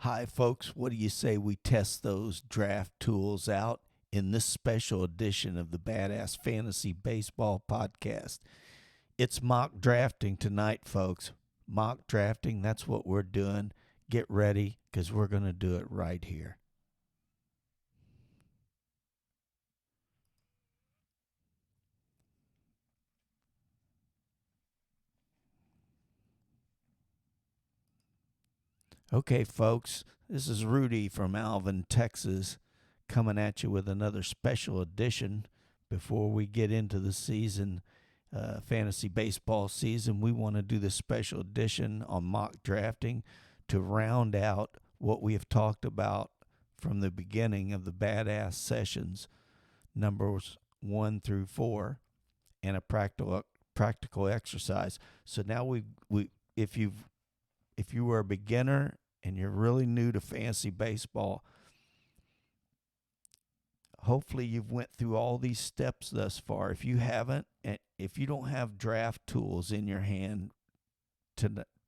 Hi, folks. What do you say we test those draft tools out in this special edition of the BadAzz Fantasy Baseball Podcast? It's mock drafting tonight, folks. Mock drafting, that's what we're doing. Get ready because we're going to do it right here. Okay, folks, this is Rudy from Alvin, Texas, coming at you with another special edition. Before we get into the season, fantasy baseball season, we want to do this special edition on mock drafting to round out what we have talked about from the beginning of the BadAzz sessions, numbers 1 through 4, and a practical exercise. So now we if you were a beginner and you're really new to fantasy baseball, hopefully you've went through all these steps thus far. If you haven't, and if you don't have draft tools in your hand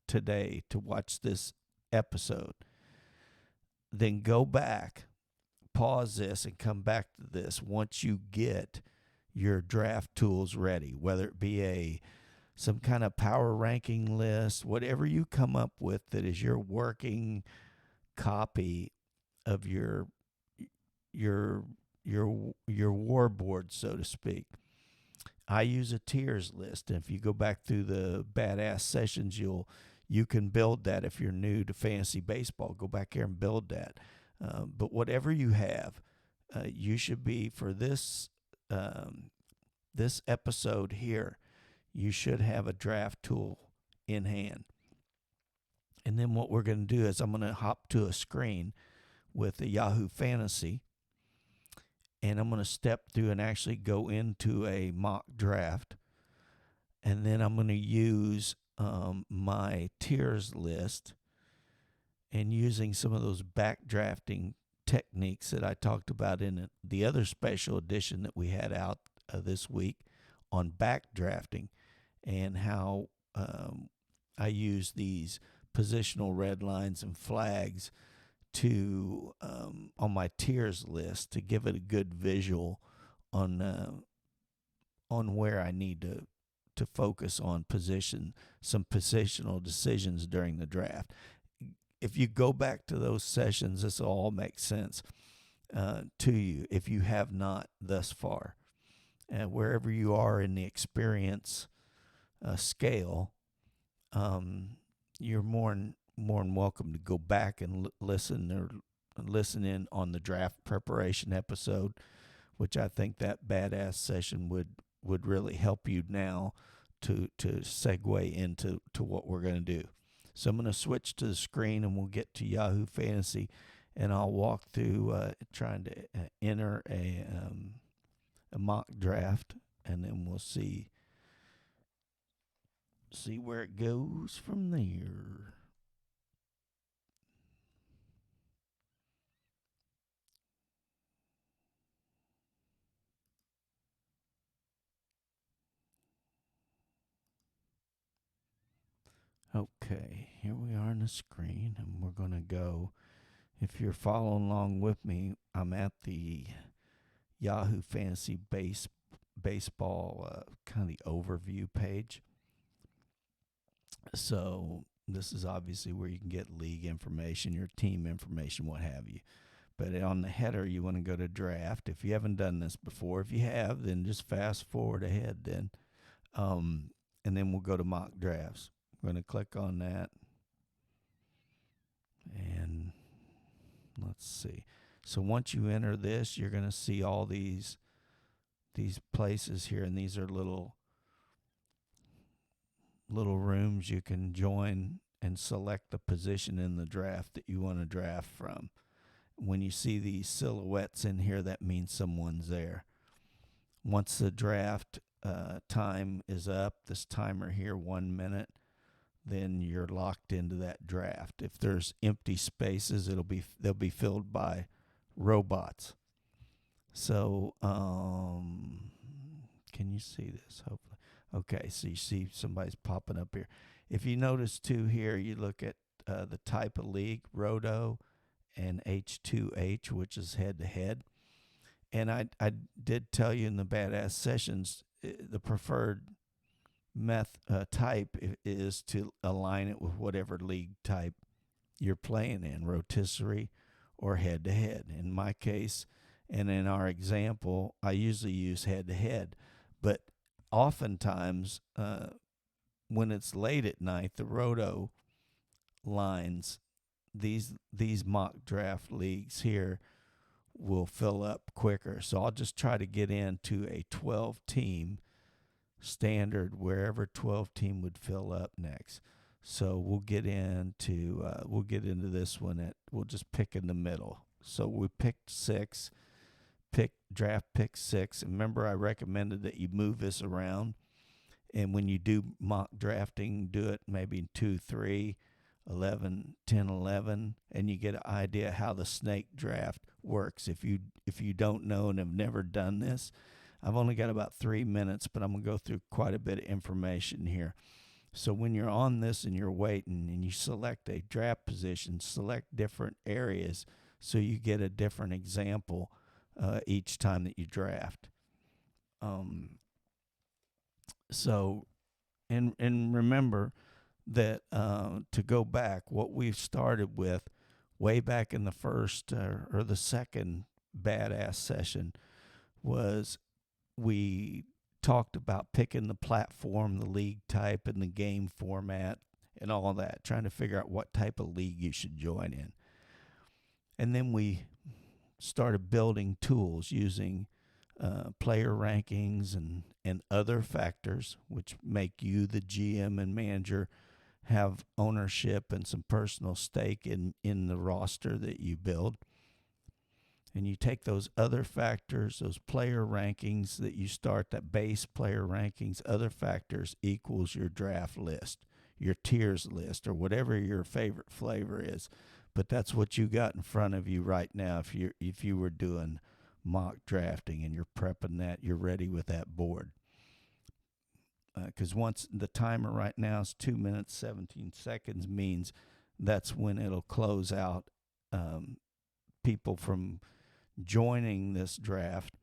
today to watch this episode, then go back, pause this, and come back to this once you get your draft tools ready, whether it be some kind of power ranking list, whatever you come up with that is your working copy of your your war board, so to speak. I use a tiers list, and if you go back through the BadAzz sessions, you can build that. If you're new to fantasy baseball, go back here and build that. But whatever you have, you should be for this episode here. You should have a draft tool in hand. And then what we're going to do is I'm going to hop to a screen with the Yahoo Fantasy, and I'm going to step through and actually go into a mock draft. And then I'm going to use my tiers list, and using some of those backdrafting techniques that I talked about in the other special edition that we had out this week on backdrafting, and how I use these positional red lines and flags to on my tiers list to give it a good visual on where I need to focus on some positional decisions during the draft. If you go back to those sessions, this all makes sense to you if you have not thus far. Wherever you are in the experience scale, you're more than welcome to go back and listen in on the draft preparation episode, which I think that BadAzz session would really help you now to segue into what we're going to do. So I'm going to switch to the screen, and we'll get to Yahoo Fantasy, and I'll walk through trying to enter a mock draft, and then we'll see where it goes from there. Okay, here we are on the screen, and we're going to go. If you're following along with me, I'm at the Yahoo Fantasy Baseball kind of the overview page. So this is obviously where you can get league information, your team information, what have you. But on the header, you want to go to draft. If you haven't done this before, if you have, then just fast forward ahead then. And then we'll go to mock drafts. I'm going to click on that. And let's see. So once you enter this, you're going to see all these places here, and these are little rooms you can join and select the position in the draft that you want to draft from. When you see these silhouettes in here, that means someone's there. Once the draft time is up, this timer here, 1 minute, then you're locked into that draft. If there's empty spaces, they'll be filled by robots. So, can you see this? Hopefully. Okay, so you see somebody's popping up here. If you notice too here, you look at the type of league, Roto and H2H, which is head-to-head. And I did tell you in the BadAzz sessions, the preferred type is to align it with whatever league type you're playing in, rotisserie or head-to-head. In my case, and in our example, I usually use head-to-head. But oftentimes, when it's late at night, the Roto lines, these mock draft leagues here, will fill up quicker. So I'll just try to get into a 12-team standard, wherever 12-team would fill up next. So we'll get into this one we'll just pick in the middle. So we picked 6, draft pick 6. And remember, I recommended that you move this around. And when you do mock drafting, do it maybe in 2, 3, 11, 10, 11, and you get an idea how the snake draft works. If you don't know and have never done this, I've only got about 3 minutes, but I'm going to go through quite a bit of information here. So when you're on this and you're waiting and you select a draft position, select different areas so you get a different example each time that you draft. And remember that to go back, what we've started with way back in the first or the second BadAzz session was we talked about picking the platform, the league type, and the game format and all that, trying to figure out what type of league you should join in. And then we started building tools using player rankings and other factors, which make you, the GM and manager, have ownership and some personal stake in the roster that you build. And you take those other factors, those player rankings that you start, that base player rankings, other factors equals your draft list, your tiers list, or whatever your favorite flavor is. But that's what you got in front of you right now. If you were doing mock drafting and you're prepping that, you're ready with that board. Because once the timer right now is 2 minutes, 17 seconds, means that's when it'll close out people from joining this draft,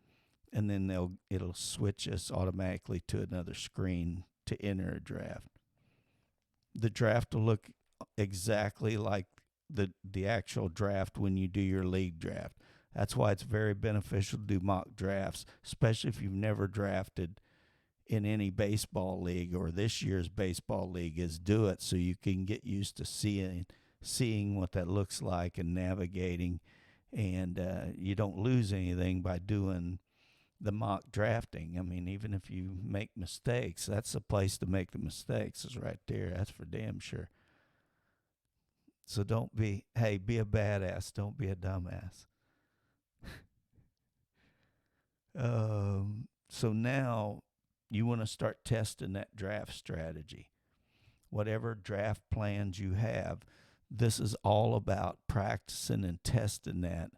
and then it'll switch us automatically to another screen to enter a draft. The draft will look exactly like the actual draft when you do your league draft. That's why it's very beneficial to do mock drafts, especially if you've never drafted in any baseball league or this year's baseball league. Is do it so you can get used to seeing what that looks like and navigating, and you don't lose anything by doing the mock drafting. I mean, even if you make mistakes, that's the place to make the mistakes, is right there. That's for damn sure. So be a badass. Don't be a dumbass. So now you want to start testing that draft strategy. Whatever draft plans you have, this is all about practicing and testing that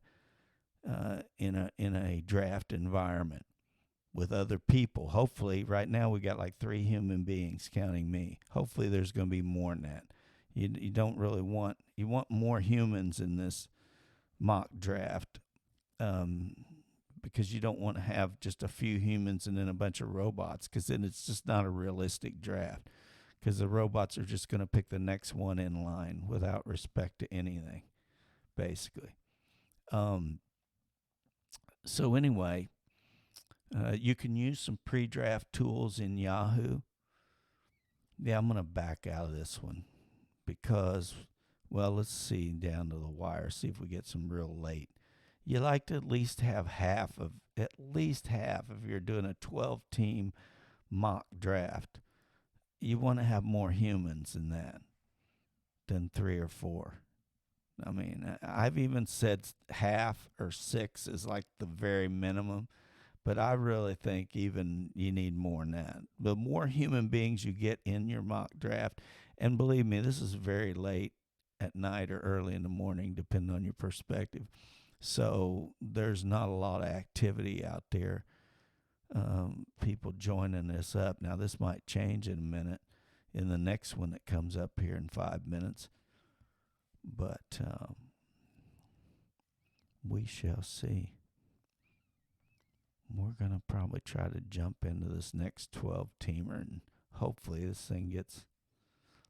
in a draft environment with other people. Hopefully, right now we got like 3 human beings, counting me. Hopefully there's going to be more than that. You don't really want more humans in this mock draft, because you don't want to have just a few humans and then a bunch of robots, because then it's just not a realistic draft, because the robots are just going to pick the next one in line without respect to anything, basically. So anyway, you can use some pre-draft tools in Yahoo. Yeah, I'm going to back out of this one because, well, let's see down to the wire, see if we get some real late. You like to at least have half, if you're doing a 12-team mock draft. You want to have more humans in that than 3 or 4. I mean, I've even said half or 6 is like the very minimum, but I really think even you need more than that. The more human beings you get in your mock draft, and believe me, this is very late at night or early in the morning, depending on your perspective. So there's not a lot of activity out there, people joining this up. Now, this might change in a minute in the next one that comes up here in 5 minutes. But we shall see. We're going to probably try to jump into this next 12-teamer, and hopefully this thing gets...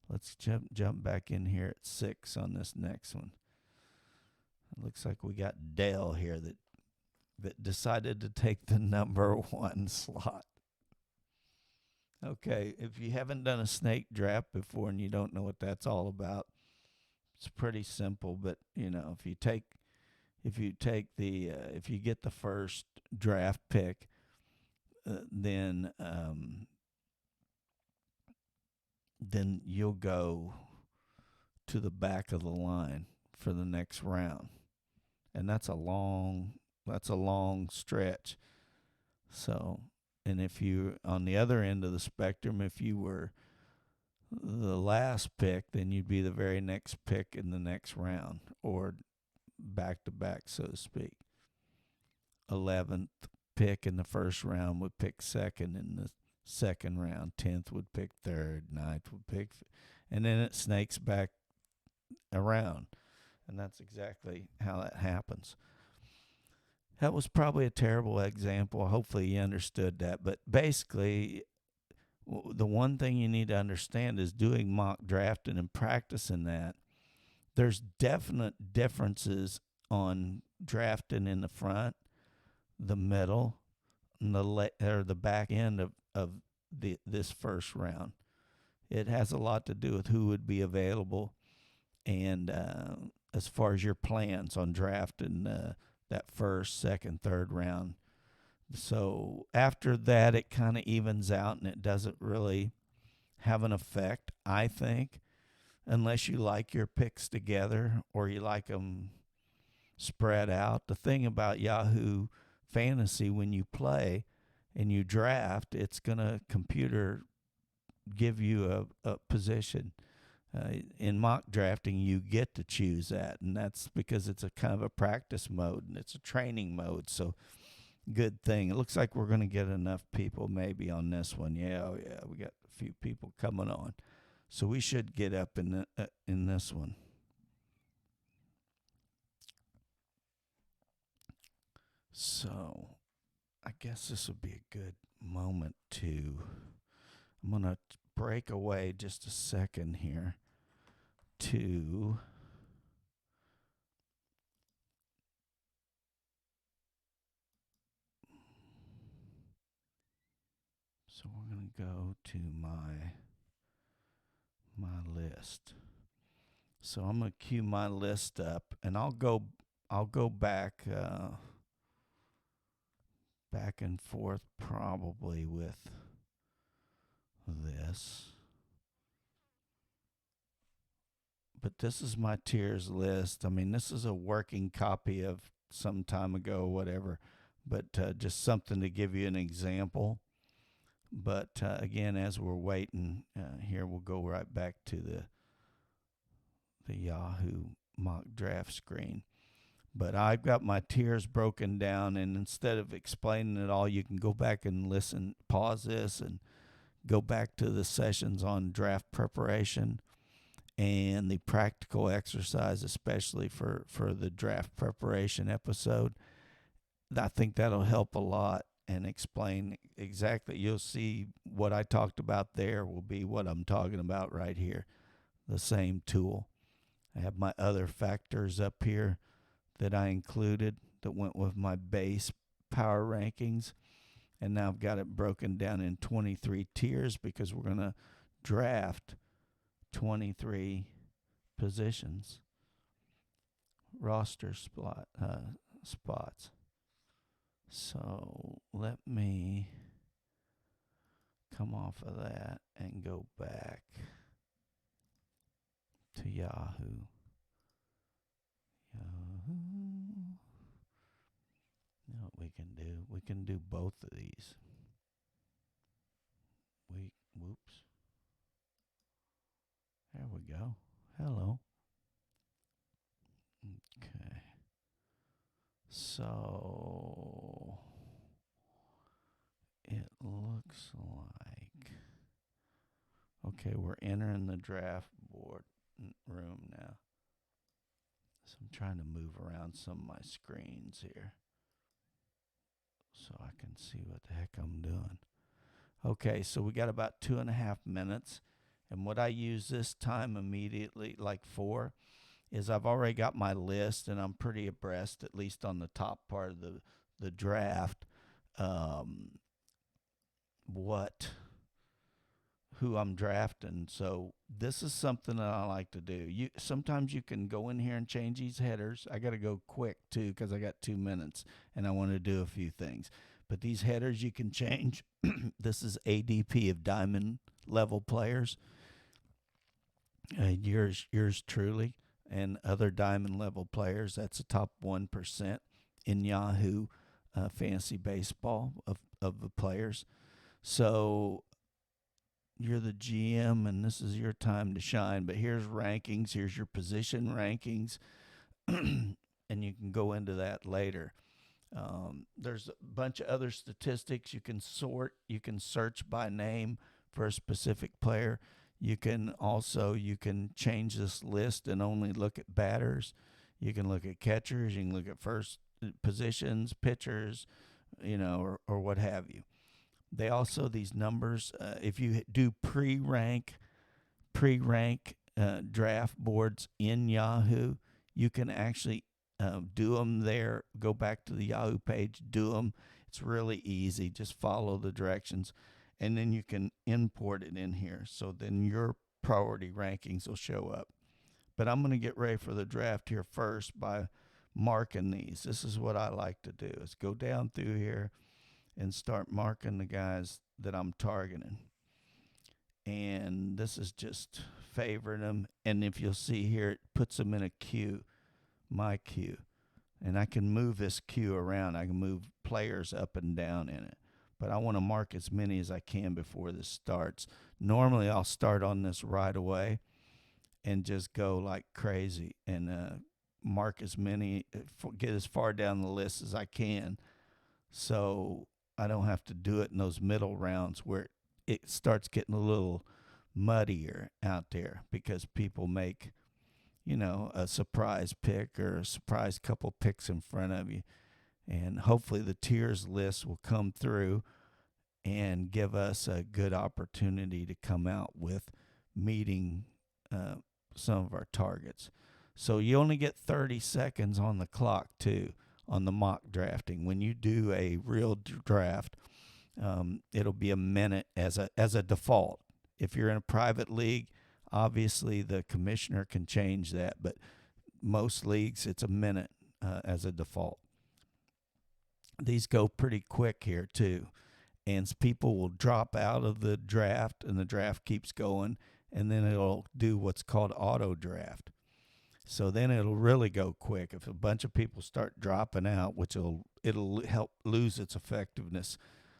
Let's jump back in here at 6 on this next one. It looks like we got Dale here that decided to take the number 1 slot. Okay, if you haven't done a snake draft before and you don't know what that's all about, it's pretty simple. But if you get the first draft pick, then you'll go to the back of the line for the next round, and that's a long stretch. So, and if you on the other end of the spectrum, if you were the last pick, then you'd be the very next pick in the next round, or back to back, so to speak. 11th pick in the first round would pick second in the second round. 10th would pick third. 9th would pick, and then it snakes back around, and that's exactly how that happens. That was probably a terrible example. Hopefully you understood that. But basically, the one thing you need to understand is doing mock drafting and practicing that. There's definite differences on drafting in the front, the middle, and the back end of this first round. It has a lot to do with who would be available, and as far as your plans on drafting that first, second, third round. So after that, it kind of evens out, and it doesn't really have an effect, I think, unless you like your picks together or you like them spread out. The thing about Yahoo Fantasy, when you play and you draft, it's going to computer give you a position. In mock drafting, you get to choose that, and that's because it's a kind of a practice mode and it's a training mode. So, good thing. It looks like we're going to get enough people maybe on this one. Yeah, we got a few people coming on, so we should get up in this one. So, I guess this would be a good moment to. I'm going to break away just a second here. So we're going to go to my list. So I'm going to queue my list up, and I'll go back and forth probably with this. But this is my tiers list. I mean, this is a working copy of some time ago, whatever, but just something to give you an example. But again, as we're waiting here, we'll go right back to the Yahoo mock draft screen. But I've got my tiers broken down, and instead of explaining it all, you can go back and listen, pause this, and go back to the sessions on draft preparation and the practical exercise, especially for the draft preparation episode. I think that'll help a lot and explain exactly. You'll see what I talked about there will be what I'm talking about right here, the same tool. I have my other factors up here that I included that went with my base power rankings. And now I've got it broken down in 23 tiers because we're going to draft 23 positions, roster spots. So let me come off of that and go back to Yahoo. You know what we can do? We can do both of these. Whoops. There we go. Hello. Okay. So it looks like, okay, we're entering the draft board room now. So I'm trying to move around some of my screens here so I can see what the heck I'm doing. Okay, so we got about 2.5 minutes. And what I use this time immediately, like for, is I've already got my list and I'm pretty abreast, at least on the top part of the draft, who I'm drafting. So this is something that I like to do. Sometimes you can go in here and change these headers. I got to go quick too because I got 2 minutes and I want to do a few things. But these headers you can change. This is ADP of diamond level players. Yours truly and other diamond level players. That's the top 1% in Yahoo fantasy baseball of the players. So you're the GM and this is your time to shine. But here's rankings. Here's your position rankings. And you can go into that later. There's a bunch of other statistics. You can sort. You can search by name for a specific player. You can change this list and only look at batters. You can look at catchers. You can look at first positions, pitchers, or what have you. They also, these numbers, if you do pre-rank draft boards in Yahoo, you can actually do them there. Go back to the Yahoo page, do them. It's really easy. Just follow the directions. And then you can import it in here. So then your priority rankings will show up. But I'm going to get ready for the draft here first by marking these. This is what I like to do, is go down through here and start marking the guys that I'm targeting. And this is just favoring them. And if you'll see here, it puts them in a queue, my queue. And I can move this queue around. I can move players up and down in it. But I want to mark as many as I can before this starts. Normally, I'll start on this right away and just go like crazy and mark as many, get as far down the list as I can. So I don't have to do it in those middle rounds where it starts getting a little muddier out there because people make, a surprise pick or a surprise couple picks in front of you. And hopefully the tiers list will come through and give us a good opportunity to come out with meeting some of our targets. So you only get 30 seconds on the clock, too, on the mock drafting. When you do a real draft, it'll be a minute as a default. If you're in a private league, obviously the commissioner can change that, but most leagues it's a minute as a default. These go pretty quick here too, and people will drop out of the draft and the draft keeps going, and then it'll do what's called auto draft. So then it'll really go quick. If a bunch of people start dropping out, which it'll help lose its effectiveness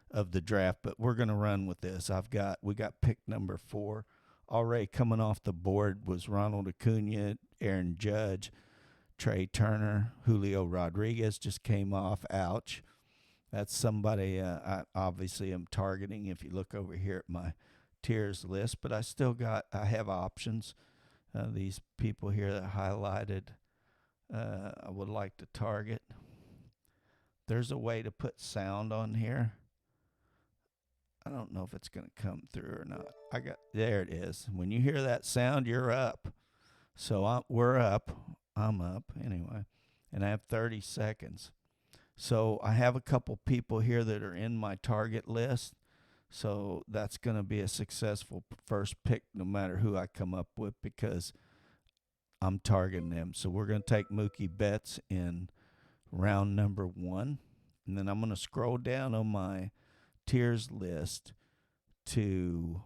of the draft, but we're going to run with this. We got pick number 4 already coming off the board was Ronald Acuna, Aaron Judge, Trey Turner, Julio Rodriguez just came off. Ouch. That's somebody I obviously am targeting if you look over here at my tiers list, but I have options. These people here that highlighted, I would like to target. There's a way to put sound on here. I don't know if it's going to come through or not. There it is. When you hear that sound, you're up. So we're up. I'm up anyway. And I have 30 seconds. So I have a couple people here that are in my target list. So that's going to be a successful first pick no matter who I come up with because I'm targeting them. So we're going to take Mookie Betts in round number 1. And then I'm going to scroll down on my tiers list to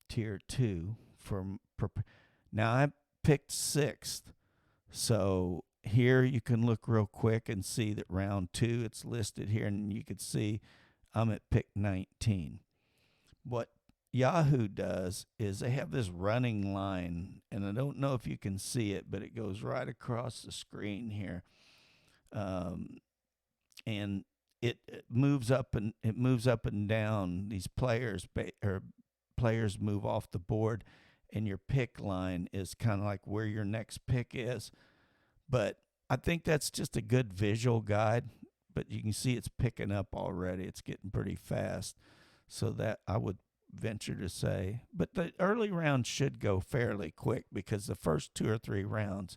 tier 2. Now I picked 6th. So here you can look real quick and see that round 2, it's listed here, and you can see I'm at pick 19. What Yahoo does is they have this running line, and I don't know if you can see it, but it goes right across the screen here. And it moves up and down. These players move off the board, and your pick line is kind of like where your next pick is. But I think that's just a good visual guide. But you can see it's picking up already. It's getting pretty fast. So that I would venture to say. But the early rounds should go fairly quick because the first 2 or 3 rounds,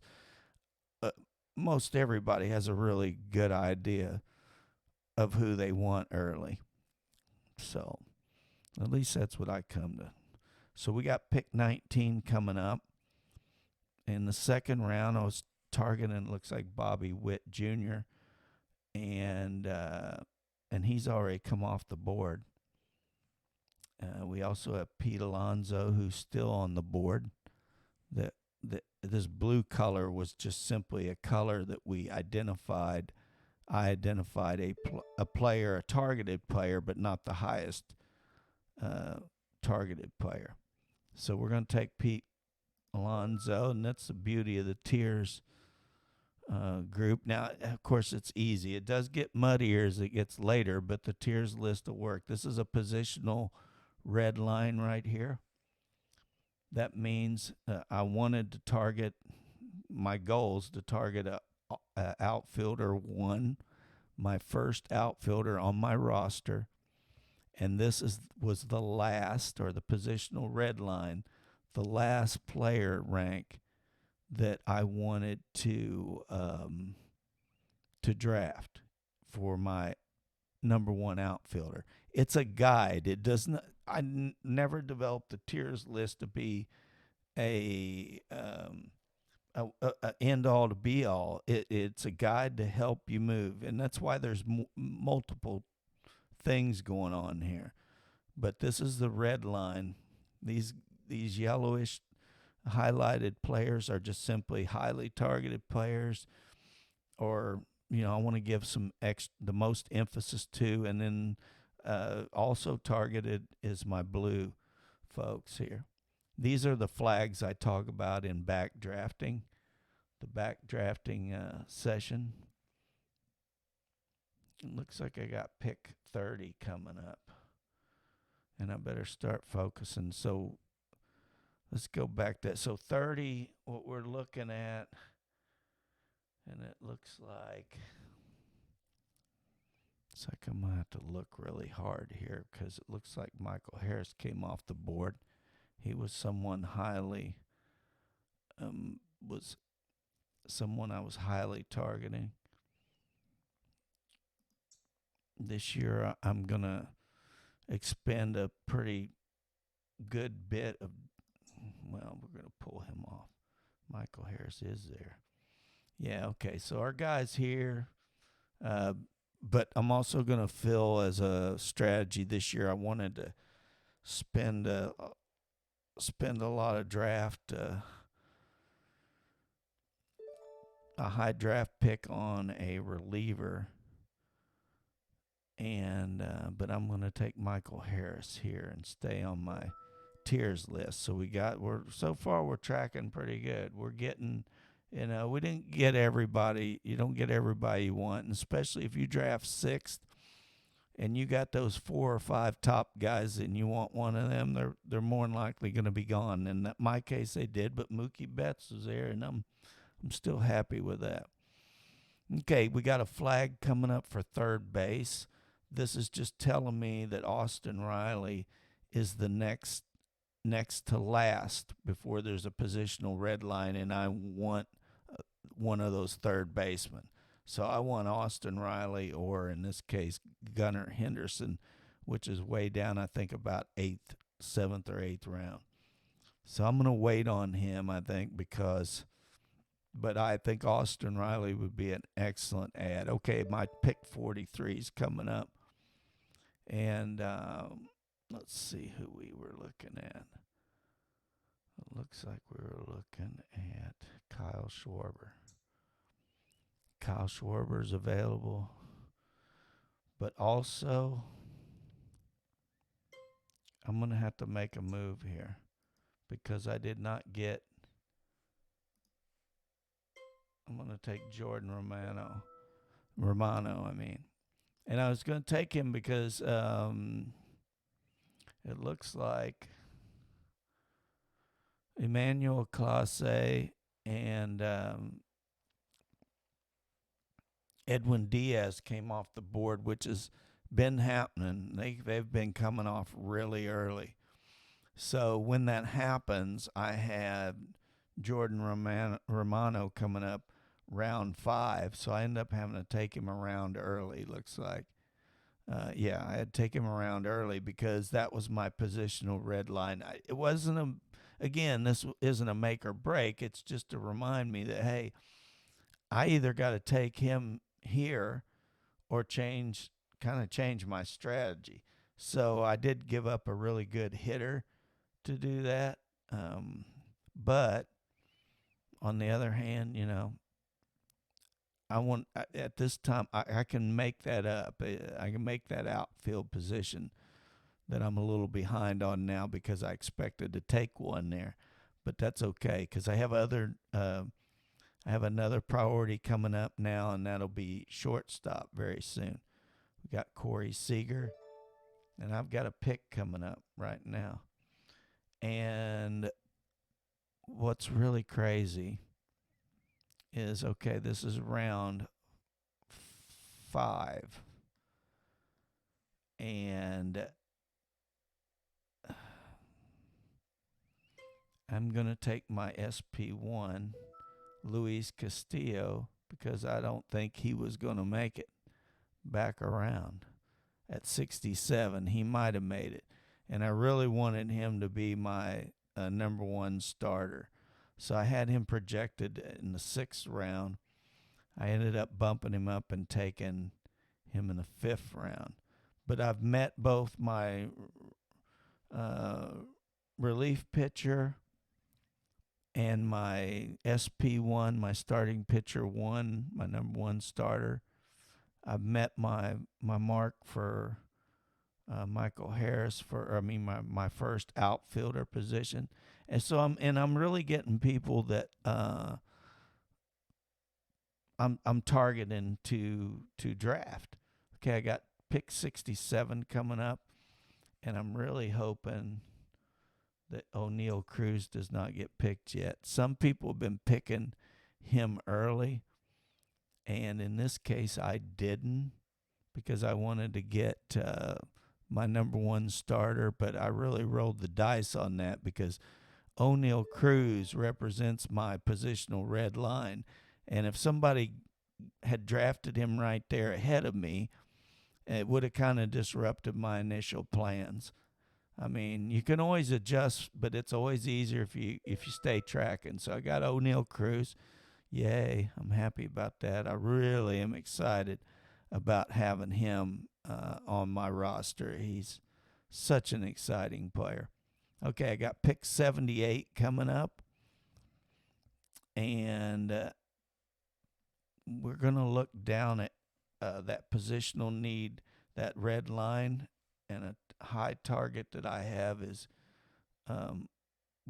uh, most everybody has a really good idea of who they want early. So at least that's what I come to. So we got pick 19 coming up. In the second round, I was targeting, it looks like Bobby Witt Jr., and he's already come off the board. We also have Pete Alonso, who's still on the board. This blue color was just simply a color that we identified. I identified a player, a targeted player, but not the highest targeted player. So we're going to take Pete Alonso, and that's the beauty of the tiers group. Now, of course, it's easy. It does get muddier as it gets later, but the tiers list will work. This is a positional red line right here. That means I wanted to target, my goals to target a outfielder 1, my first outfielder on my roster, and this was the last, or the positional red line, the last player rank that I wanted to draft for my number 1 outfielder. It's a guide. It doesn't. Never developed the tiers list to be a end all to be all. It's a guide to help you move, and that's why there's multiple things going on here. But this is the red line. These yellowish highlighted players are just simply highly targeted players, or I want to give the most emphasis to, and then also targeted is my blue folks here. These are the flags I talk about in backdrafting, the backdrafting session. It looks like I got pick 30 coming up, and I better start focusing. So let's go back to that. So 30, what we're looking at, and it looks like I'm going to have to look really hard here because it looks like Michael Harris came off the board. He was someone I was highly targeting. This year I'm going to expend a pretty good bit of, well, we're going to pull him off. Michael Harris is there. Yeah, okay. So our guy's here. But I'm also going to fill as a strategy this year. I wanted to spend a lot of draft, a high draft pick on a reliever, and but I'm going to take Michael Harris here and stay on my tiers list. So so far we're tracking pretty good. We're getting. We didn't get everybody. You don't get everybody you want, and especially if you draft 6th and you got those 4 or 5 top guys and you want one of them, they're more than likely going to be gone. In my case, they did, but Mookie Betts was there, and I'm still happy with that. Okay, we got a flag coming up for third base. This is just telling me that Austin Riley is the next to last before there's a positional red line, and I want one of those third basemen. So I want Austin Riley, or in this case, Gunnar Henderson, which is way down, I think, about 7th or 8th round. So I'm going to wait on him, I think, but I think Austin Riley would be an excellent add. Okay, my pick 43 is coming up. And let's see who we were looking at. It looks like we were looking at Kyle Schwarber. Kyle Schwarber is available. But also, I'm going to have to make a move here because I did not get. I'm going to take Jordan Romano, And I was going to take him because it looks like Emmanuel Clase and Edwin Diaz came off the board, which has been happening. They've been coming off really early. So when that happens, I had Jordan Romano coming up round 5. So I end up having to take him around early, looks like. Yeah, I had to take him around early because that was my positional red line. It wasn't again, this isn't a make or break. It's just to remind me that, hey, I either got to take him here or change my strategy. So I did give up a really good hitter to do that. But on the other hand, at this time, I can make that up. I can make that outfield position that I'm a little behind on now because I expected to take one there. But that's okay because I have another priority coming up now, and that'll be shortstop very soon. We got Corey Seager, and I've got a pick coming up right now. And what's really crazy is, okay, this is round 5. And I'm going to take my SP1, Luis Castillo, because I don't think he was going to make it back around. At 67, he might have made it. And I really wanted him to be my number 1 starter. So I had him projected in the 6th round. I ended up bumping him up and taking him in the 5th round. But I've met both my relief pitcher and my SP1, my starting pitcher 1, my number 1 starter. I've met my mark for Michael Harris my first outfielder position, and so I'm really getting people that I'm targeting to draft. Okay, I got pick 67 coming up, and I'm really hoping that O'Neal Cruz does not get picked yet. Some people have been picking him early, and in this case, I didn't because I wanted to get my number 1 starter, but I really rolled the dice on that because O'Neal Cruz represents my positional red line. And if somebody had drafted him right there ahead of me, it would have kind of disrupted my initial plans. I mean, you can always adjust, but it's always easier if you stay tracking. So I got O'Neal Cruz. Yay, I'm happy about that. I really am excited about having him on my roster. He's such an exciting player. Okay, I got pick 78 coming up, and we're going to look down at that positional need, that red line, and a high target that I have is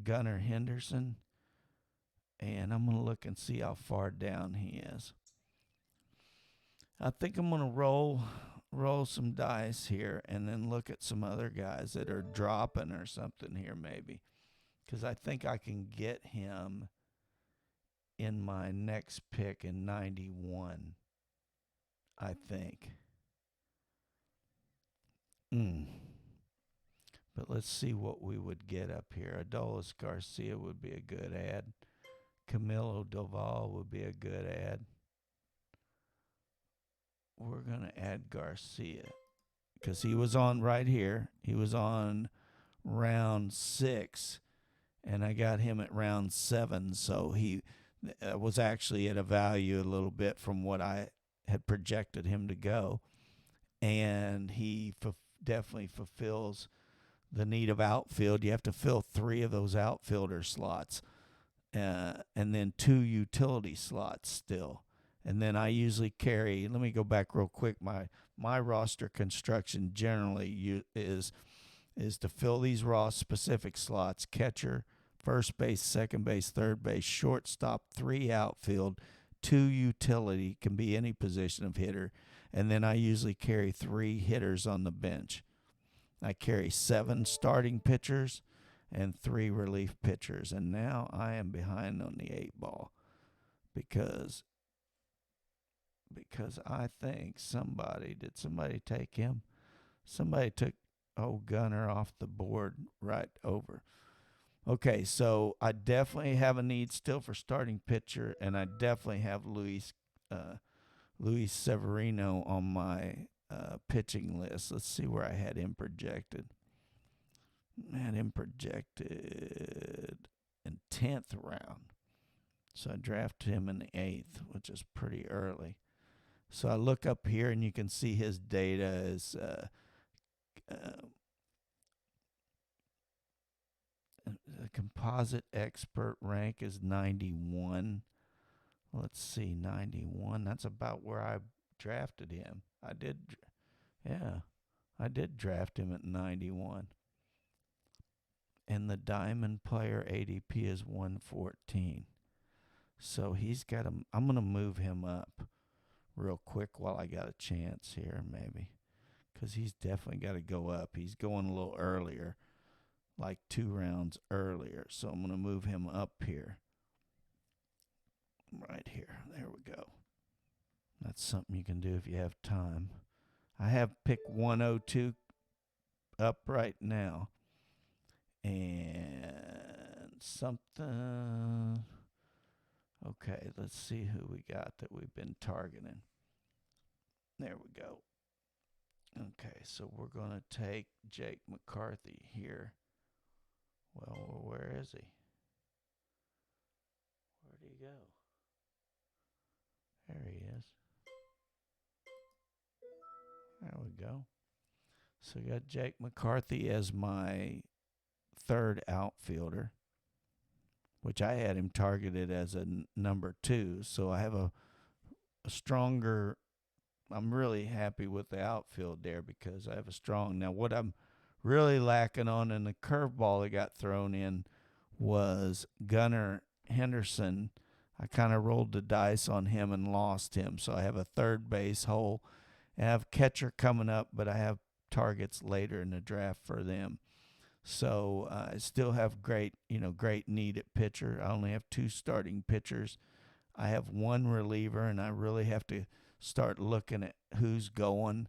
Gunnar Henderson, and I'm going to look and see how far down he is. I think I'm going to roll some dice here and then look at some other guys that are dropping or something here maybe, because I think I can get him in my next pick in 91, I think. But let's see what we would get up here. Adolis Garcia would be a good ad. Camilo Doval would be a good ad. We're going to add Garcia because he was on right here. He was on round 6, and I got him at round 7. So he was actually at a value a little bit from what I had projected him to go. And he definitely fulfills the need of outfield. You have to fill 3 of those outfielder slots and then 2 utility slots still. And then I usually carry, let me go back real quick. My roster construction generally is to fill these raw specific slots: catcher, first base, second base, third base, shortstop, 3 outfield, 2 utility, can be any position of hitter. And then I usually carry 3 hitters on the bench. I carry 7 starting pitchers, and 3 relief pitchers. And now I am behind on the 8 ball because I think somebody take him? Somebody took Gunner off the board right over. Okay, so I definitely have a need still for starting pitcher, and I definitely have Luis Severino on my pitching list. Let's see where I had him projected. I had him projected in 10th round. So I drafted him in the 8th, which is pretty early. So I look up here, and you can see his data is the composite expert rank is 91. Let's see, 91. That's about where I drafted him. I did draft him at 91. And the diamond player ADP is 114. So he's got a. I'm going to move him up real quick while I got a chance here, maybe. Because he's definitely got to go up. He's going a little earlier, like 2 rounds earlier. So I'm going to move him up here. Right here. There we go. That's something you can do if you have time. I have pick 102 up right now. And something. Okay, let's see who we got that we've been targeting. There we go. Okay, so we're going to take Jake McCarthy here. Well, where is he? Where'd he go? There he is. There we go. So we got Jake McCarthy as my 3rd outfielder, which I had him targeted as a number 2. So I have a stronger. I'm really happy with the outfield there because I have a strong. Now, what I'm really lacking on in the curveball that got thrown in was Gunnar Henderson. I kind of rolled the dice on him and lost him. So I have a third base hole. And I have catcher coming up, but I have targets later in the draft for them. So I still have great need at pitcher. I only have 2 starting pitchers. I have 1 reliever, and I really have to start looking at who's going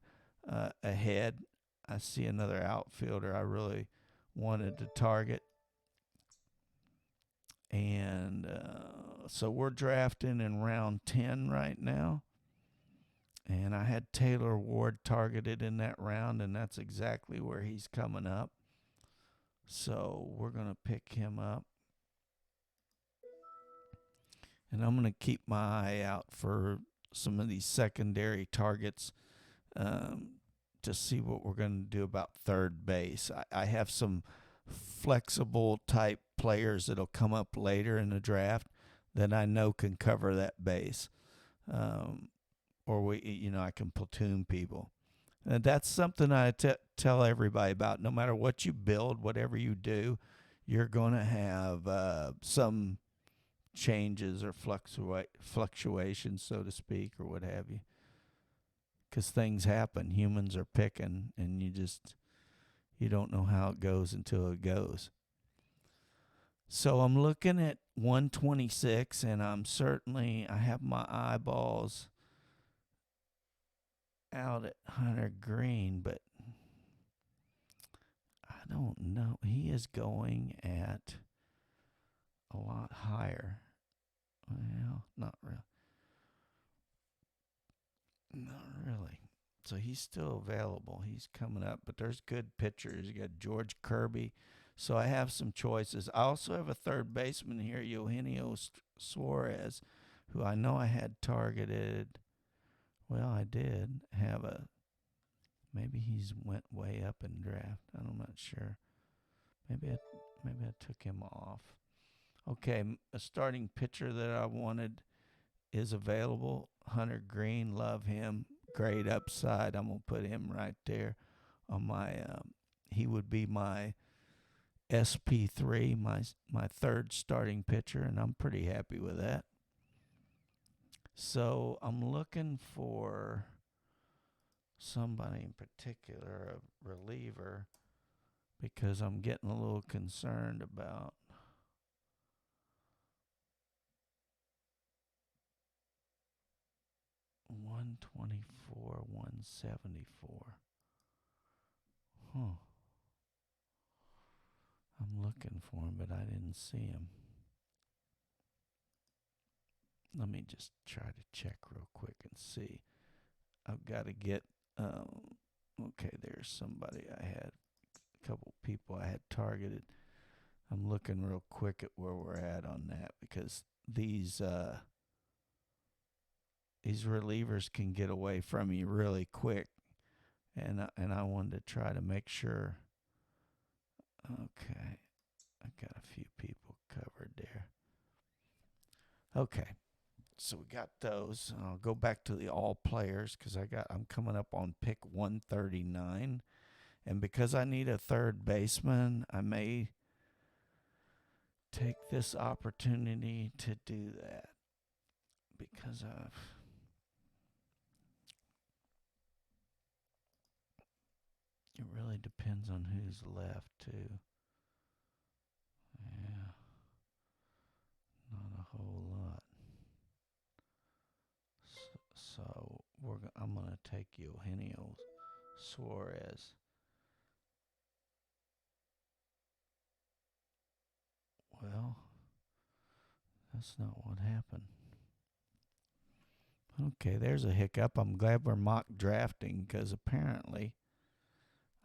ahead. I see another outfielder I really wanted to target. And so we're drafting in round 10 right now. And I had Taylor Ward targeted in that round, and that's exactly where he's coming up. So we're going to pick him up. And I'm going to keep my eye out for some of these secondary targets to see what we're going to do about third base. I have some flexible type players that'll come up later in the draft that I know can cover that base. Or I can platoon people. And that's something I tell everybody about. No matter what you build, whatever you do, you're going to have some changes or fluctuations, so to speak, or what have you. Because things happen. Humans are picking, and you don't know how it goes until it goes. So I'm looking at 126, and I have my eyeballs out at Hunter Green, but I don't know. He is going at a lot higher. Well, not really. Not really. So he's still available. He's coming up, but there's good pitchers. You got George Kirby. So I have some choices. I also have a third baseman here, Eugenio Suarez, who I know I had targeted. Well, I did have maybe he's went way up in draft. I'm not sure. Maybe I took him off. Okay, a starting pitcher that I wanted is available. Hunter Green, love him. Great upside. I'm going to put him right there on my he would be my SP3, my third starting pitcher, and I'm pretty happy with that. So I'm looking for somebody in particular, a reliever. because I'm getting a little concerned about 124, 174. Huh. I'm looking for him, but I didn't see him. Let me just try to check real quick and see. I've got to get, okay, there's somebody I had, a couple people I had targeted. I'm looking real quick at where we're at on that because these relievers can get away from you really quick, and I wanted to try to make sure. Okay, I got a few people covered there. Okay, so we got those. I'll go back to the all players because I'm coming up on pick 139, and because I need a third baseman, I may take this opportunity to do that because it really depends on who's left too. Yeah, not a whole lot. So I'm gonna take Eugenio Suarez. Well, that's not what happened. Okay, there's a hiccup. I'm glad we're mock drafting because apparently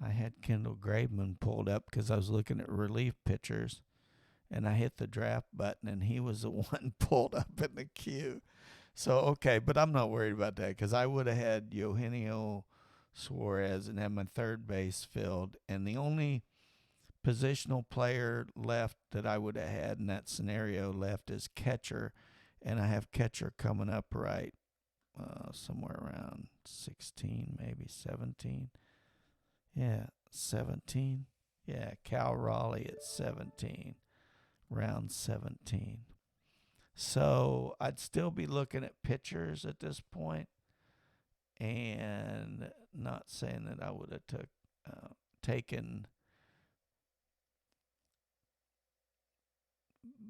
I had Kendall Graveman pulled up because I was looking at relief pitchers and I hit the draft button and he was the one pulled up in the queue. So, okay, but I'm not worried about that because I would have had Eugenio Suarez and had my third base filled. And the only positional player left that I would have had in that scenario left is catcher. And I have catcher coming up right somewhere around 16, maybe 17. Yeah, 17. Yeah, Cal Raleigh at 17, round 17. So I'd still be looking at pitchers at this point, and not saying that I would have taken,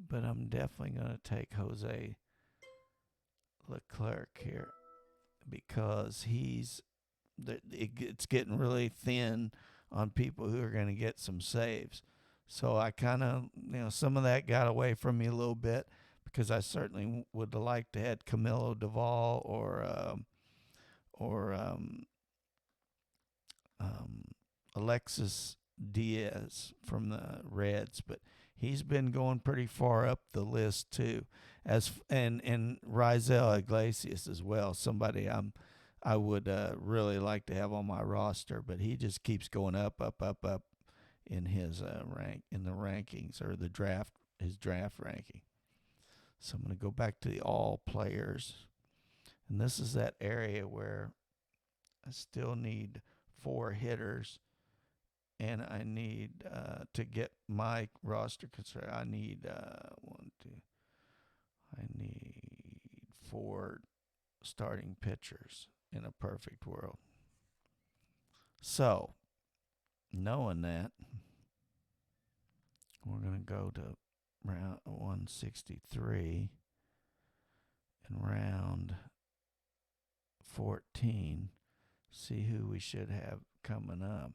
but I'm definitely going to take Jose Leclerc here because it's getting really thin on people who are going to get some saves. So I kind of, some of that got away from me a little bit because I certainly would have liked to have Camilo Duvall or Alexis Diaz from the Reds, but he's been going pretty far up the list too, and Rizel Iglesias as well. Somebody I would really like to have on my roster, but he just keeps going up in his in the rankings or his draft ranking. So I'm going to go back to the all players, and this is that area where I still need 4 hitters, and I need to get my roster concerned. I need I need 4 starting pitchers in a perfect world. So, knowing that, we're going to go to round 163 and round 14, see who we should have coming up.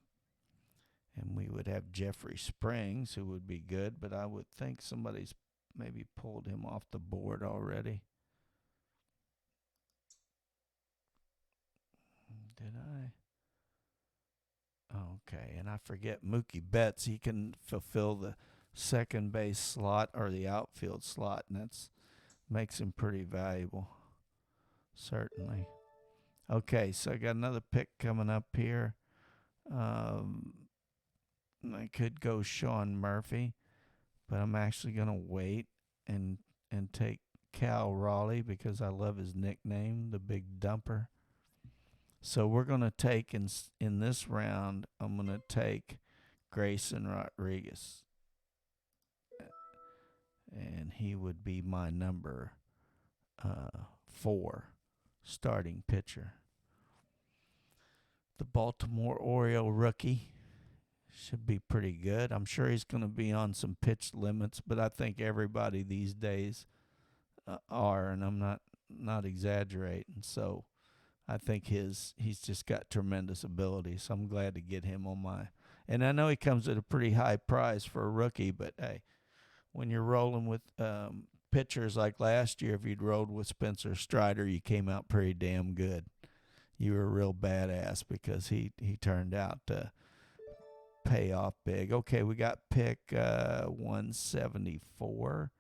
And we would have Jeffrey Springs, who would be good, but I would think somebody's maybe pulled him off the board already. Did I? Okay, and I forget Mookie Betts. He can fulfill the second base slot or the outfield slot, and that's makes him pretty valuable, certainly. Okay, so I got another pick coming up here. I could go Sean Murphy, but I'm actually going to wait and take Cal Raleigh because I love his nickname, the Big Dumper. So we're going to take in this round, I'm going to take Grayson Rodriguez. And he would be my number 4 starting pitcher. The Baltimore Oriole rookie, should be pretty good. I'm sure he's going to be on some pitch limits, but I think everybody these days are, and I'm not exaggerating. So I think he's just got tremendous ability. So I'm glad to get him on my. And I know he comes at a pretty high price for a rookie, but hey, when you're rolling with pitchers like last year, if you'd rolled with Spencer Strider, you came out pretty damn good. You were a real badass because he turned out to pay off big. Okay, we got pick 174,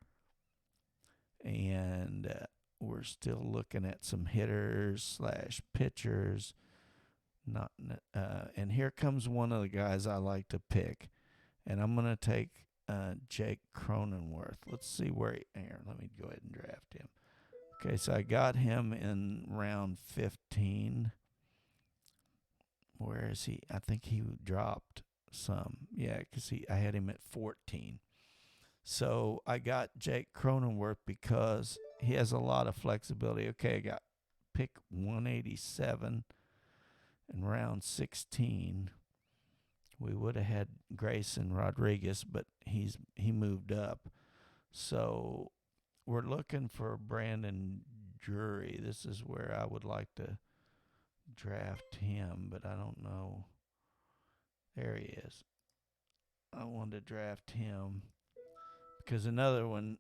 and we're still looking at some hitters slash pitchers. Not, and here comes one of the guys I like to pick, and I'm gonna take Jake Cronenworth. Let's see where here. Let me go ahead and draft him. Okay, so I got him in round 15. Where is he? I think he dropped some. Yeah, because I had him at 14. So I got Jake Cronenworth because he has a lot of flexibility. Okay, I got pick 187 in round 16. We would have had Grayson Rodriguez, but he moved up. So we're looking for Brandon Drury. This is where I would like to draft him, but I don't know. There he is. I wanted to draft him because another one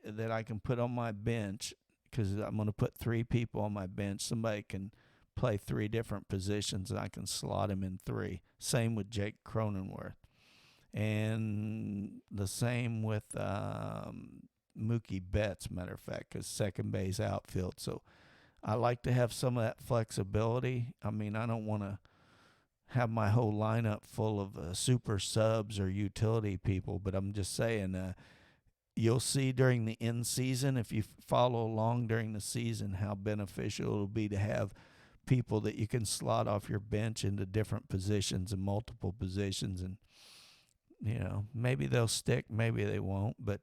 that I can put on my bench, because I'm going to put 3 people on my bench. Somebody can play 3 different positions, and I can slot him in 3. Same with Jake Cronenworth. And the same with Mookie Betts, matter of fact, because second base outfield. So I like to have some of that flexibility. I mean, I don't want to have my whole lineup full of super subs or utility people, but I'm just saying you'll see during the in season, if you follow along during the season, how beneficial it'll be to have people that you can slot off your bench into different positions and multiple positions. And maybe they'll stick, maybe they won't, but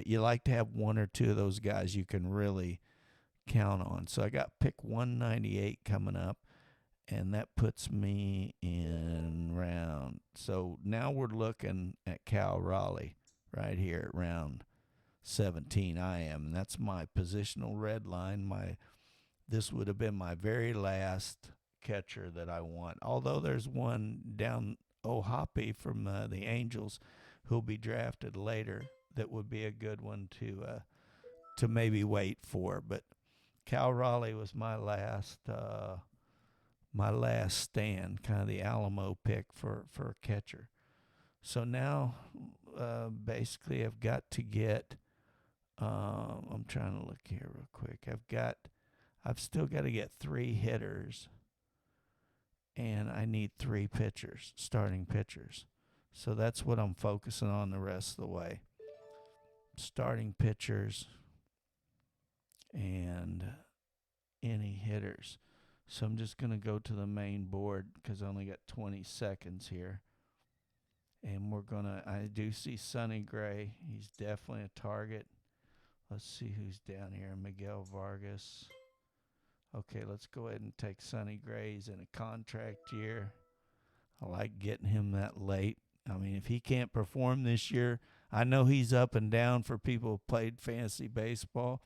you like to have 1 or 2 of those guys you can really count on. So I got pick 198 coming up, and that puts me in round. So now we're looking at Cal Raleigh right here at round 17. I am, and that's my positional red line. This would have been my very last catcher that I want. Although there's one down Hoppy from the Angels who'll be drafted later that would be a good one to maybe wait for. But Cal Raleigh was my last stand, kind of the Alamo pick for a catcher. So now basically I've got to get I'm trying to look here real quick. I've still got to get 3 hitters, and I need 3 pitchers, starting pitchers. So that's what I'm focusing on the rest of the way. Starting pitchers and any hitters. So I'm just going to go to the main board because I only got 20 seconds here. And I do see Sonny Gray. He's definitely a target. Let's see who's down here. Miguel Vargas. Okay, let's go ahead and take Sonny Gray. He's in a contract year. I like getting him that late. I mean, if he can't perform this year, I know he's up and down for people who played fantasy baseball,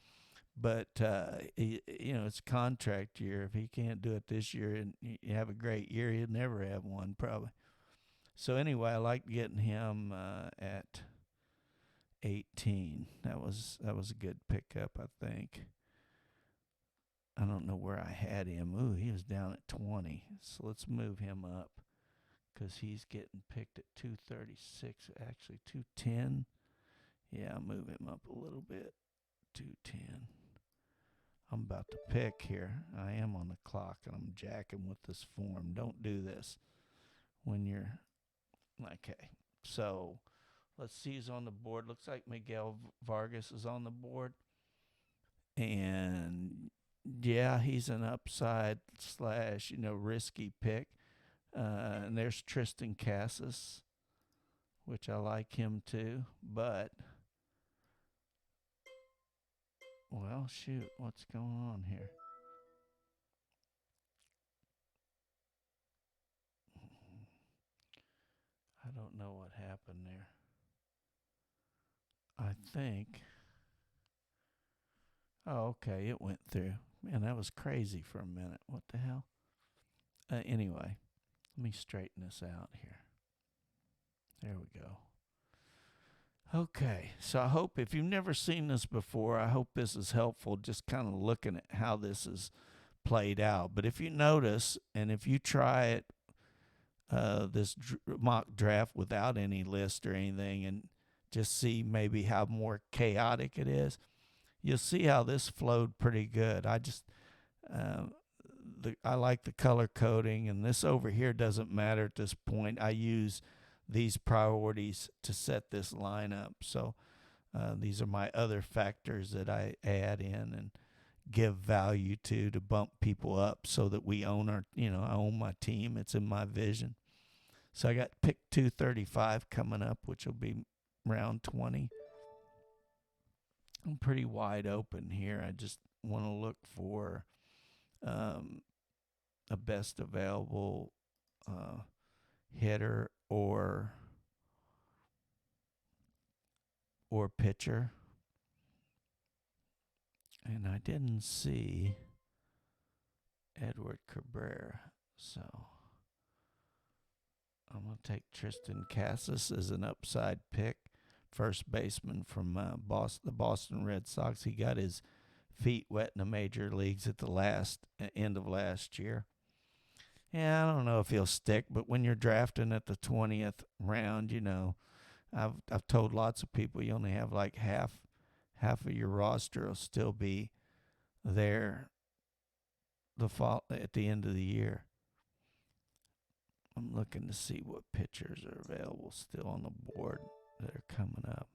but it's contract year. If he can't do it this year and you have a great year, he'll never have one probably. So anyway, I like getting him at 18. That was a good pickup, I think. I don't know where I had him. Ooh, he was down at 20. So let's move him up because he's getting picked at 236. Actually, 210. Yeah, I'll move him up a little bit. 210. I'm about to pick here. I am on the clock, and I'm jacking with this form. Don't do this when you're... Okay, so let's see who's on the board. Looks like Miguel Vargas is on the board. And yeah, he's an upside slash, risky pick. And there's Tristan Casas, which I like him too. But, well, shoot, what's going on here? don't know what happened there. I think. Oh, okay. It went through. Man, that was crazy for a minute. What the hell? Anyway, let me straighten this out here. There we go. Okay, so I hope if you've never seen this before, I hope this is helpful, just kind of looking at how this is played out. But if you notice, and if you try it, this mock draft without any list or anything, and just see maybe how more chaotic it is, you'll see how this flowed pretty good. I like the color coding, and this over here doesn't matter at this point. I use these priorities to set this lineup. So these are my other factors that I add in and give value to bump people up so that we own I own my team. It's in my vision. So I got pick 235 coming up, which will be round 20. I'm pretty wide open here. I just want to look for a best available hitter or pitcher. And I didn't see Edward Cabrera, so I'm going to take Tristan Casas as an upside pick, first baseman from the Boston Red Sox. He got his feet wet in the major leagues at the end of last year. Yeah, I don't know if he'll stick, but when you're drafting at the 20th round, I've told lots of people you only have like half of your roster will still be there at the end of the year. I'm looking to see what pitchers are available still on the board that are coming up.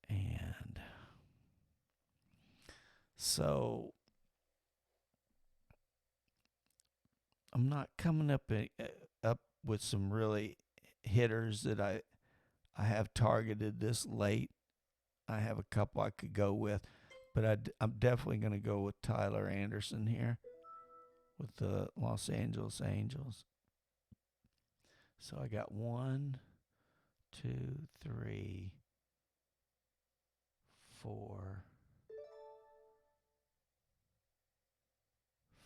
And so I'm not coming up with some really hitters that I have targeted this late. I have a couple I could go with, but I'm definitely going to go with Tyler Anderson here with the Los Angeles Angels. So I got 1, 2, 3, 4,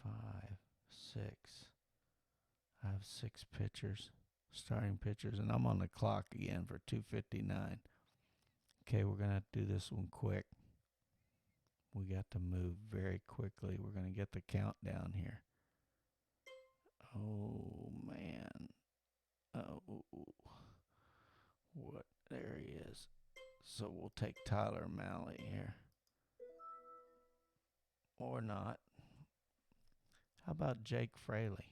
5, 6. I have 6 pitchers, starting pitchers, and I'm on the clock again for 2:59. Okay, we're going to have to do this one quick. We got to move very quickly. We're going to get the countdown here. Oh, man. Oh, what? There he is. So we'll take Tyler Malley here. Or not. How about Jake Fraley?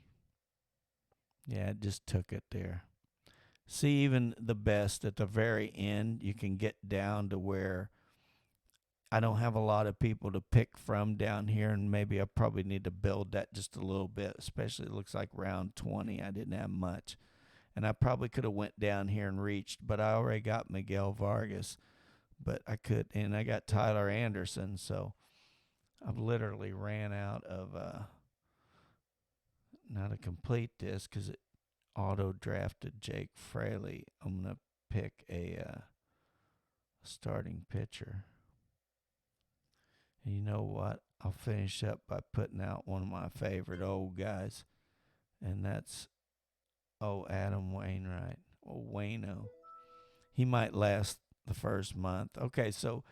Yeah, it just took it there. See, even the best at the very end, you can get down to where I don't have a lot of people to pick from down here, and maybe I probably need to build that just a little bit, especially it looks like round 20. I didn't have much. And I probably could have went down here and reached, but I already got Miguel Vargas. But I could, and I got Tyler Anderson, so I've literally ran out of, now to complete this, because it auto-drafted Jake Fraley, I'm going to pick a starting pitcher. And you know what? I'll finish up by putting out one of my favorite old guys, and that's Adam Wainwright, Wayno. He might last the first month. Okay, so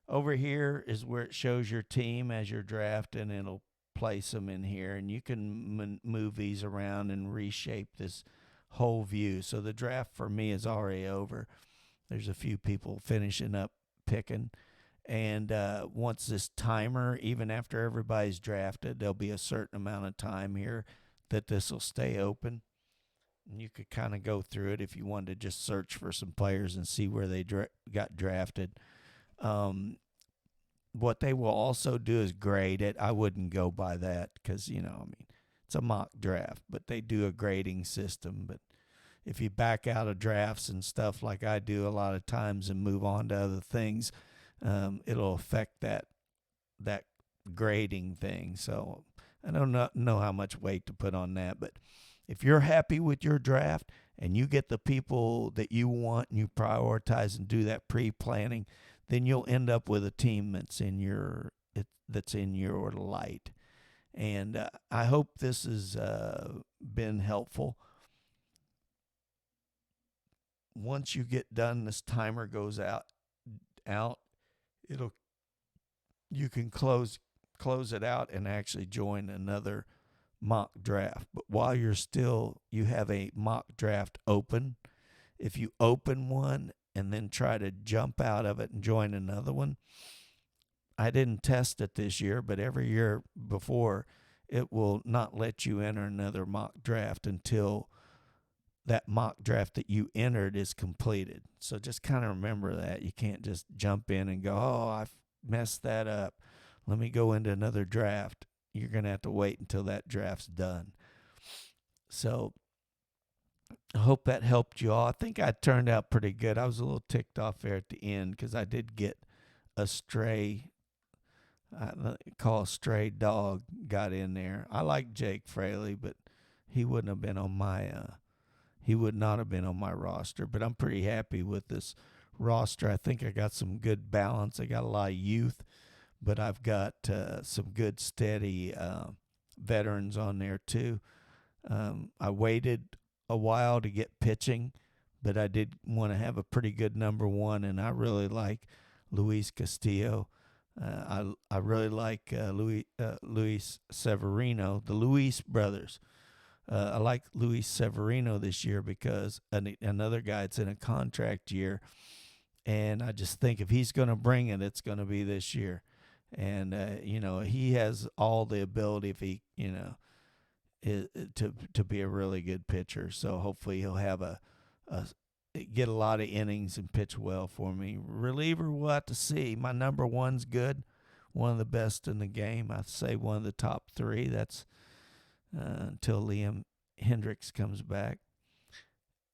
over here is where it shows your team as you're drafting. It'll place them in here, and you can move these around and reshape this whole view. So the draft for me is already over. There's a few people finishing up picking. And once this timer, even after everybody's drafted, there'll be a certain amount of time here that this will stay open. And you could kind of go through it if you wanted to just search for some players and see where they got drafted. What they will also do is grade it. I wouldn't go by that because, it's a mock draft, but they do a grading system. But if you back out of drafts and stuff like I do a lot of times and move on to other things, it'll affect that grading thing. So I don't know how much weight to put on that, but if you're happy with your draft and you get the people that you want and you prioritize and do that pre-planning, then you'll end up with a team that's in your light. And I hope this has been helpful. Once you get done, this timer goes out. You can close it out and actually join another mock draft. But while you have a mock draft open, if you open one and then try to jump out of it and join another one, I didn't test it this year, but every year before, it will not let you enter another mock draft until that mock draft that you entered is completed. So just kind of remember that. You can't just jump in and go, oh, I messed that up. Let me go into another draft. You're going to have to wait until that draft's done. So I hope that helped you all. I think I turned out pretty good. I was a little ticked off there at the end because I did get a stray dog got in there. I like Jake Fraley, but he wouldn't have been on my he would not have been on my roster. But I'm pretty happy with this roster. I think I got some good balance. I got a lot of youth, but I've got some good steady veterans on there too. I waited a while to get pitching, but I did want to have a pretty good number one, and I really like Luis Castillo. I really like Luis Severino, the Luis brothers. I like Luis Severino this year because another guy that's in a contract year, and I just think if he's going to bring it, it's going to be this year. And he has all the ability if he to be a really good pitcher. So hopefully he'll have get a lot of innings and pitch well for me. Reliever, we'll have to see. My number one's good, one of the best in the game. I'd say one of the top three. That's until Liam Hendricks comes back.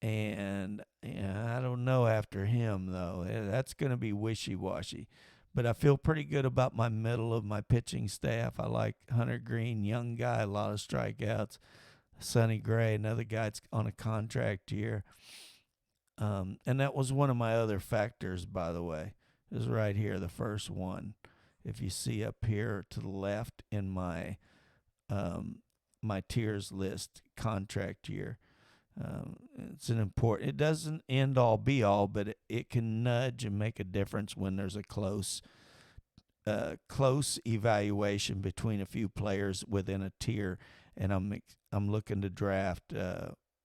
And I don't know after him, though. That's going to be wishy-washy. But I feel pretty good about my middle of my pitching staff. I like Hunter Green, young guy, a lot of strikeouts. Sonny Gray, another guy that's on a contract year. And that was one of my other factors, by the way. It was right here, the first one. If you see up here to the left in my my tiers list, contract year. It's an important. It doesn't end all be all, but it can nudge and make a difference when there's a close evaluation between a few players within a tier, and I'm looking to draft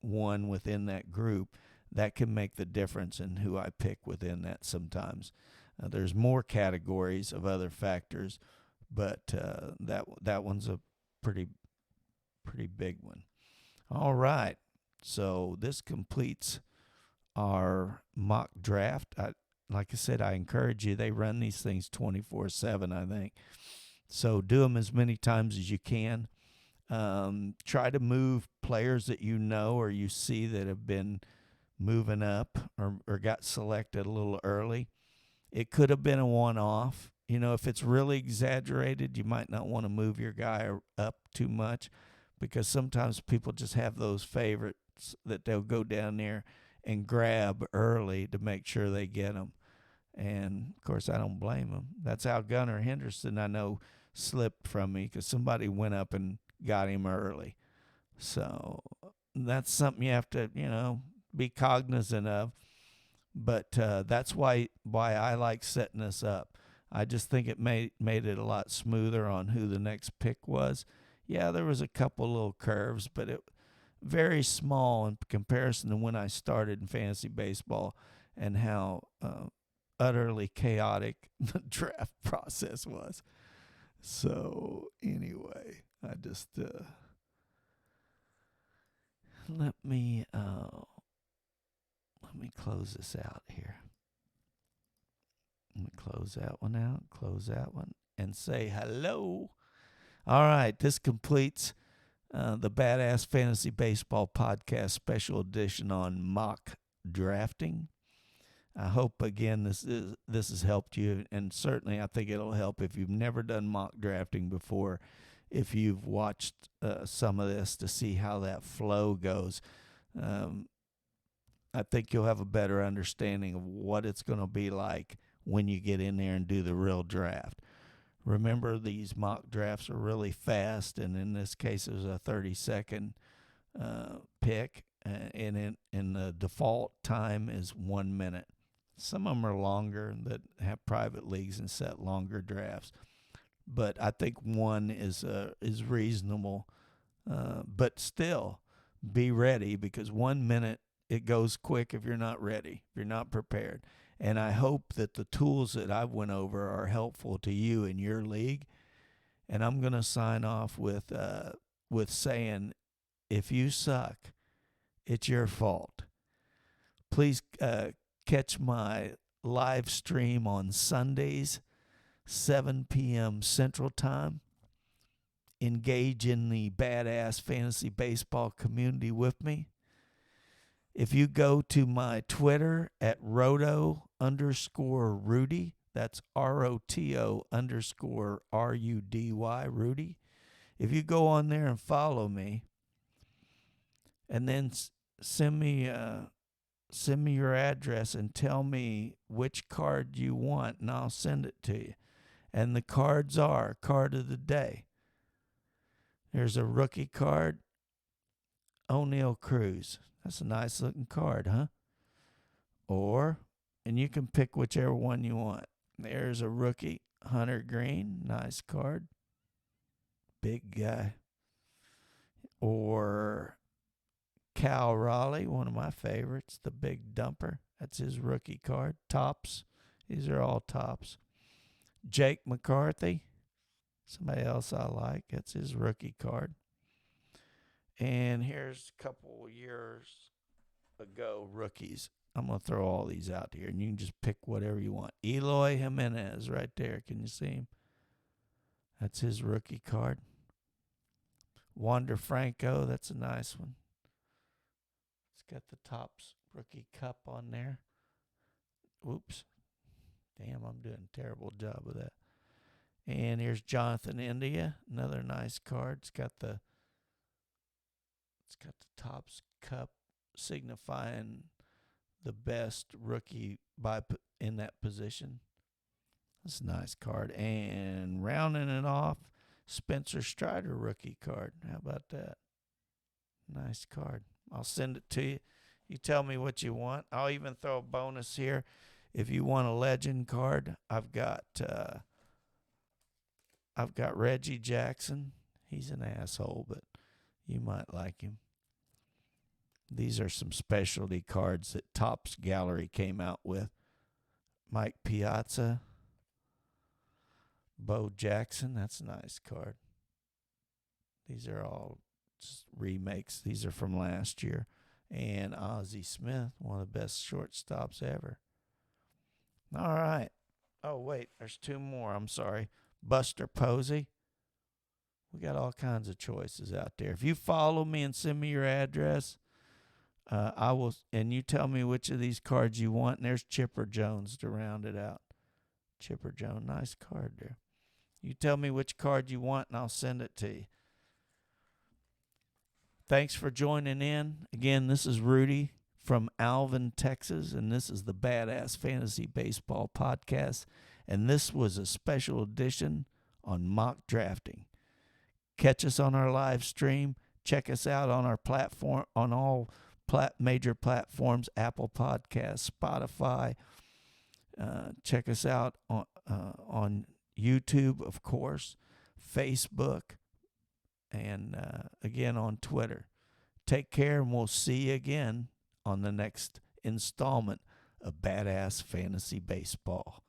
one within that group. That can make the difference in who I pick within that sometimes. There's more categories of other factors, but that one's a pretty big one. All right. So this completes our mock draft. Like I said, I encourage you. They run these things 24/7, I think. So do them as many times as you can. Try to move players that you know or you see that have been moving up or got selected a little early. It could have been a one-off. If it's really exaggerated, you might not want to move your guy up too much because sometimes people just have those favorites that they'll go down there and grab early to make sure they get them. And, of course, I don't blame them. That's how Gunnar Henderson, I know, slipped from me because somebody went up and got him early. So that's something you have to, be cognizant of. But that's why I like setting this up. I just think it made it a lot smoother on who the next pick was. Yeah, there was a couple little curves, but it very small in comparison to when I started in fantasy baseball and how utterly chaotic the draft process was. So anyway, I just let me close this out here. Let me close that one out, close that one, and say hello. All right, this completes the BadAzz Fantasy Baseball Podcast Special Edition on mock drafting. I hope, again, this has helped you, and certainly I think it'll help if you've never done mock drafting before, if you've watched some of this to see how that flow goes. I think you'll have a better understanding of what it's going to be like when you get in there and do the real draft. Remember, these mock drafts are really fast, and in this case, it was a 30-second pick, and the default time is 1 minute. Some of them are longer that have private leagues and set longer drafts, but I think one is reasonable. But still, be ready, because 1 minute, it goes quick if you're not ready, if you're not prepared. And I hope that the tools that I went over are helpful to you in your league. And I'm going to sign off with saying, if you suck, it's your fault. Please catch my live stream on Sundays, 7 p.m. Central Time. Engage in the BadAzz fantasy baseball community with me. If you go to my Twitter at roto_Rudy, that's ROTO_RUDY, Rudy. If you go on there and follow me, and then send me your address and tell me which card you want, and I'll send it to you. And the cards are card of the day. There's a rookie card, O'Neal Cruz. That's a nice looking card, huh? And you can pick whichever one you want. There's a rookie, Hunter Green. Nice card. Big guy. Or Cal Raleigh, one of my favorites, the big dumper. That's his rookie card. Tops. These are all tops. Jake McCarthy. Somebody else I like. That's his rookie card. And here's a couple years ago rookies. I'm going to throw all these out here, and you can just pick whatever you want. Eloy Jimenez right there. Can you see him? That's his rookie card. Wander Franco, that's a nice one. It's got the Topps rookie cup on there. Oops. Damn, I'm doing a terrible job of that. And here's Jonathan India, another nice card. It's got the Topps cup signifying the best rookie in that position. That's a nice card. And rounding it off, Spencer Strider rookie card. How about that? Nice card. I'll send it to you. You tell me what you want. I'll even throw a bonus here. If you want a legend card, I've got Reggie Jackson. He's an asshole, but you might like him. These are some specialty cards that Topps Gallery came out with. Mike Piazza. Bo Jackson. That's a nice card. These are all just remakes. These are from last year. And Ozzie Smith, one of the best shortstops ever. All right. Oh, wait. There's two more. I'm sorry. Buster Posey. We got all kinds of choices out there. If you follow me and send me your address, I will, and you tell me which of these cards you want. And there's Chipper Jones to round it out. Chipper Jones, nice card there. You tell me which card you want, and I'll send it to you. Thanks for joining in. Again, this is Rudy from Alvin, Texas, and this is the BadAzz Fantasy Baseball Podcast. And this was a special edition on mock drafting. Catch us on our live stream. Check us out on our platform, on all major platforms, Apple Podcasts, Spotify. Check us out on YouTube, of course, Facebook, and again on Twitter. Take care, and we'll see you again on the next installment of BadAzz Fantasy Baseball.